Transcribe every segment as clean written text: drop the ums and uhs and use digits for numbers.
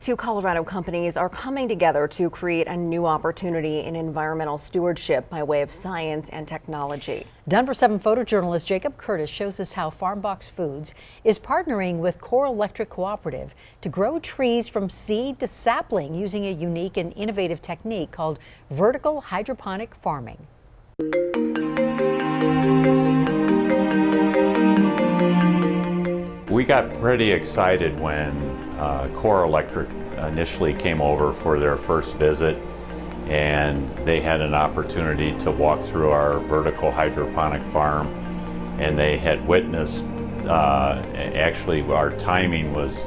Two Colorado companies are coming together to create a new opportunity in environmental stewardship by way of science and technology. Denver 7 photojournalist Jacob Curtis shows us how FarmBox Foods is partnering with CORE Electric Cooperative to grow trees from seed to sapling using a unique and innovative technique called vertical hydroponic farming. We got pretty excited when CORE Electric initially came over for their first visit, and they had an opportunity to walk through our vertical hydroponic farm, and they had witnessed, actually our timing was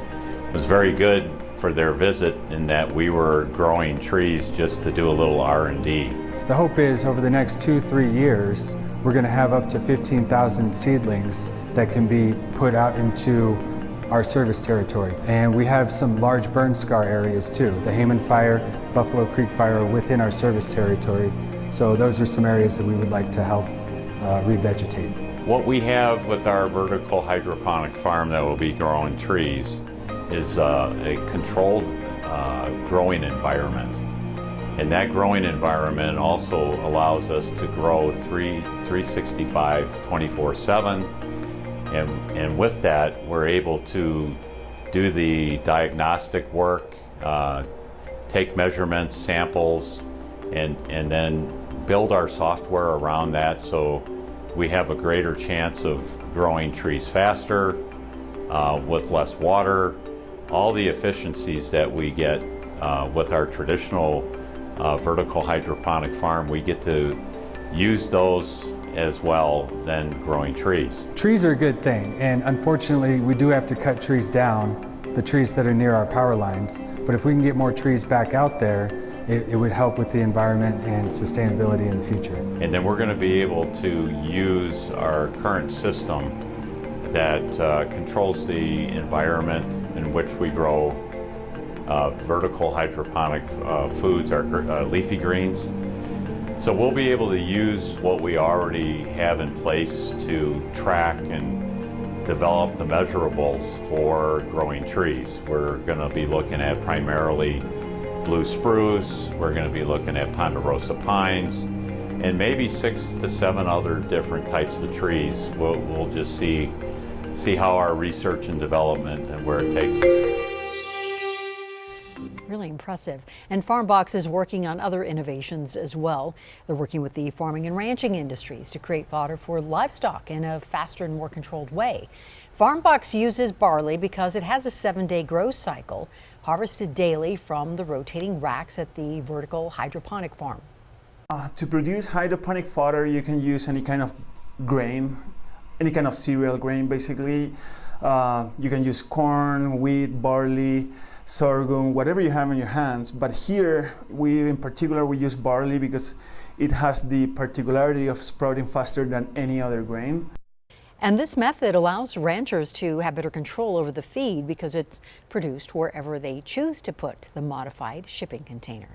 very good for their visit in that we were growing trees just to do a little R&D. The hope is over the next 2-3 years, we're going to have up to 15,000 seedlings that can be put out into our service territory. And we have some large burn scar areas too. The Hayman Fire, Buffalo Creek Fire are within our service territory. So those are some areas that we would like to help revegetate. What we have with our vertical hydroponic farm that will be growing trees is a controlled growing environment. And that growing environment also allows us to grow 365, 24/7. And with that, we're able to do the diagnostic work, take measurements, samples, and then build our software around that so we have a greater chance of growing trees faster, with less water. All the efficiencies that we get with our traditional vertical hydroponic farm, we get to use those as well than growing trees. Trees are a good thing, and unfortunately we do have to cut trees down, the trees that are near our power lines. But if we can get more trees back out there, it would help with the environment and sustainability in the future. And then we're going to be able to use our current system that controls the environment in which we grow vertical hydroponic foods, our leafy greens. So we'll be able to use what we already have in place to track and develop the measurables for growing trees. We're going to be looking at primarily blue spruce, we're going to be looking at ponderosa pines, and maybe 6 to 7 other different types of trees. We'll just see how our research and development and where it takes us. Really impressive. And FarmBox is working on other innovations as well. They're working with the farming and ranching industries to create fodder for livestock in a faster and more controlled way. FarmBox uses barley because it has a 7-day growth cycle, harvested daily from the rotating racks at the vertical hydroponic farm. To produce hydroponic fodder, you can use any kind of grain, any kind of cereal grain basically. You can use corn, wheat, barley, sorghum, whatever you have in your hands. But here, in particular, we use barley because it has the particularity of sprouting faster than any other grain. And this method allows ranchers to have better control over the feed because it's produced wherever they choose to put the modified shipping container.